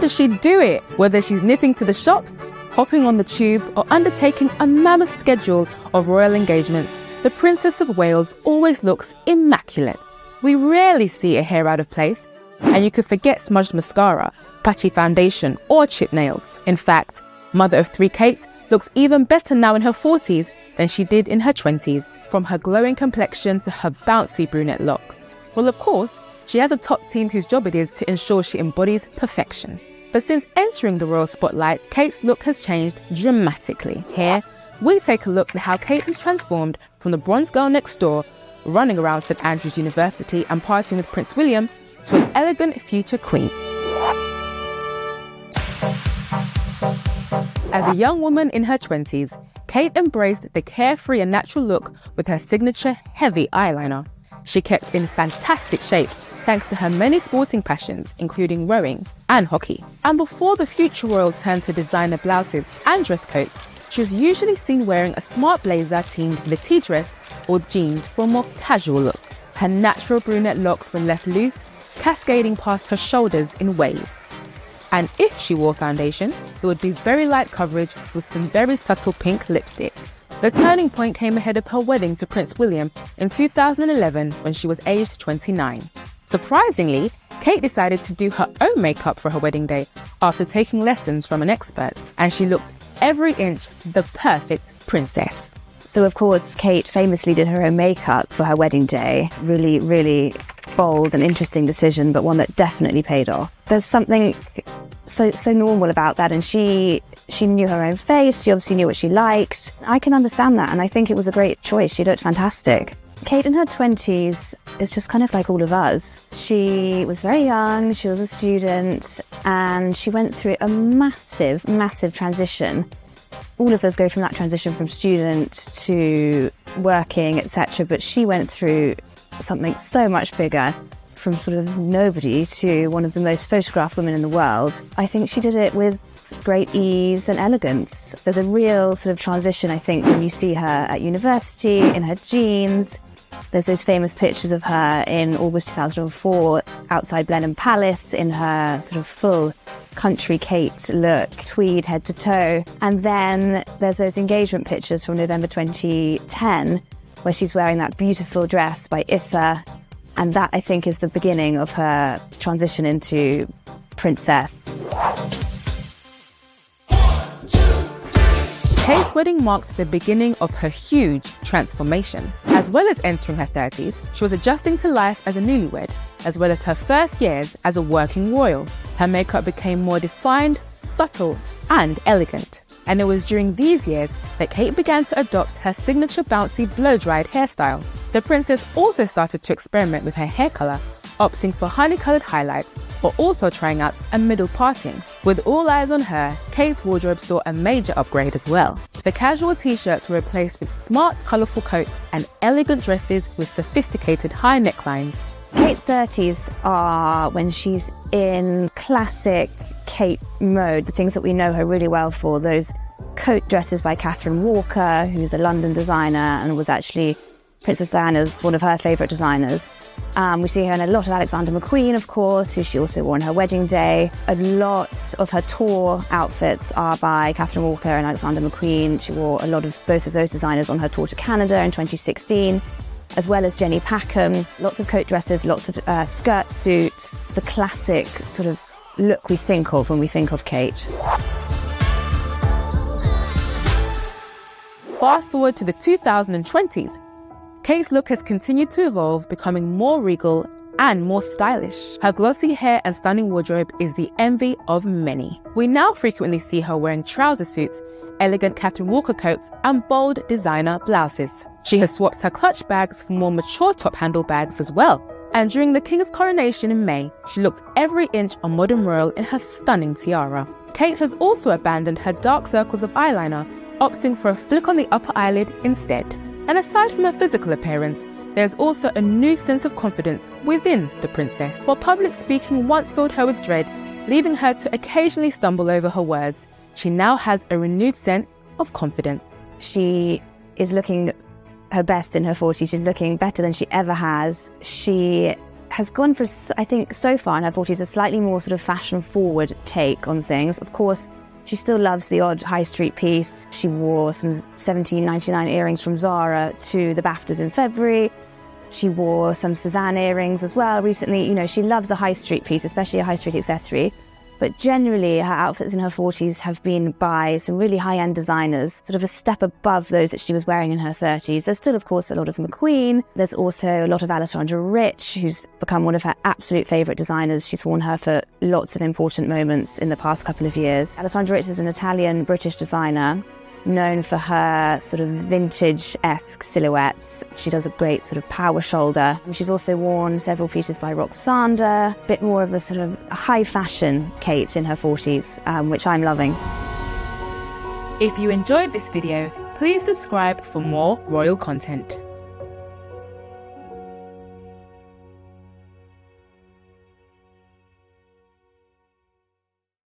does she do it? Whether she's nipping to the shops, hopping on the tube, or undertaking a mammoth schedule of royal engagements, the Princess of Wales always looks immaculate. We rarely see a hair out of place, and you could forget smudged mascara, patchy foundation, or chipped nails. In fact, mother of three Kate looks even better now in her 40s than she did in her 20s, from her glowing complexion to her bouncy brunette locks. Well, of course, she has a top team whose job it is to ensure she embodies perfection. But since entering the royal spotlight, Kate's look has changed dramatically. Here, we take a look at how Kate has transformed from the bronze girl next door, running around St Andrews University and partying with Prince William, to an elegant future queen. As a young woman in her 20s, Kate embraced the carefree and natural look with her signature heavy eyeliner. She kept in fantastic shape thanks to her many sporting passions, including rowing and hockey. And before the future royal turned to designer blouses and dress coats, she was usually seen wearing a smart blazer teamed with a tea dress or jeans for a more casual look. Her natural brunette locks were left loose, cascading past her shoulders in waves. And if she wore foundation, it would be very light coverage with some very subtle pink lipstick. The turning point came ahead of her wedding to Prince William in 2011 when she was aged 29. Surprisingly, Kate decided to do her own makeup for her wedding day after taking lessons from an expert, and she looked every inch the perfect princess. So of course, Kate famously did her own makeup for her wedding day. Really, really bold and interesting decision, but one that definitely paid off. There's something so normal about that, and she knew her own face. She obviously knew what she liked. I can understand that, and I think it was a great choice. She looked fantastic. Kate in her 20s is just kind of like all of us. She was very young, she was a student, and she went through a massive, massive transition. All of us go from that transition from student to working, etc. But she went through something so much bigger, from sort of nobody to one of the most photographed women in the world. I think she did it with great ease and elegance. There's a real sort of transition, I think, when you see her at university, in her jeans. There's those famous pictures of her in August 2004 outside Blenheim Palace in her sort of full country Kate look, tweed head to toe. And then there's those engagement pictures from November 2010 where she's wearing that beautiful dress by Issa. And that, I think, is the beginning of her transition into princess. Kate's wedding marked the beginning of her huge transformation. As well as entering her 30s, she was adjusting to life as a newlywed, as well as her first years as a working royal. Her makeup became more defined, subtle, and elegant. And it was during these years that Kate began to adopt her signature bouncy blow-dried hairstyle. The princess also started to experiment with her hair colour, opting for honey-coloured highlights, but also trying out a middle parting. With all eyes on her, Kate's wardrobe saw a major upgrade as well. The casual t-shirts were replaced with smart, colourful coats and elegant dresses with sophisticated high necklines. Kate's 30s are when she's in classic Kate mode, the things that we know her really well for, those coat dresses by Catherine Walker, who's a London designer and was actually Princess Diana's one of her favourite designers. We see her in a lot of Alexander McQueen, of course, who she also wore on her wedding day. A lot of her tour outfits are by Catherine Walker and Alexander McQueen. She wore a lot of both of those designers on her tour to Canada in 2016, as well as Jenny Packham. Lots of coat dresses, lots of skirt suits, the classic sort of look we think of when we think of Kate. Fast forward to the 2020s. Kate's look has continued to evolve, becoming more regal and more stylish. Her glossy hair and stunning wardrobe is the envy of many. We now frequently see her wearing trouser suits, elegant Catherine Walker coats, and bold designer blouses. She has swapped her clutch bags for more mature top-handle bags as well. And during the King's coronation in May, she looked every inch a modern royal in her stunning tiara. Kate has also abandoned her dark circles of eyeliner, opting for a flick on the upper eyelid instead. And aside from her physical appearance, there's also a new sense of confidence within the princess. While public speaking once filled her with dread, leaving her to occasionally stumble over her words, she now has a renewed sense of confidence. She is looking her best in her 40s. She's looking better than she ever has. She has gone for, I think, so far in her 40s, a slightly more sort of fashion-forward take on things. Of course, she still loves the odd high street piece. She wore some £17.99 earrings from Zara to the BAFTAs in February. She wore some Cézanne earrings as well recently. You know, she loves a high street piece, especially a high street accessory. But generally, her outfits in her 40s have been by some really high-end designers, sort of a step above those that she was wearing in her 30s. There's still, of course, a lot of McQueen. There's also a lot of Alessandra Rich, who's become one of her absolute favourite designers. She's worn her for lots of important moments in the past couple of years. Alessandra Rich is an Italian-British designer, known for her sort of vintage-esque silhouettes. She does a great sort of power shoulder. She's also worn several pieces by Roxanda, a bit more of a sort of high fashion Kate in her 40s, which I'm loving. If you enjoyed this video, please subscribe for more royal content.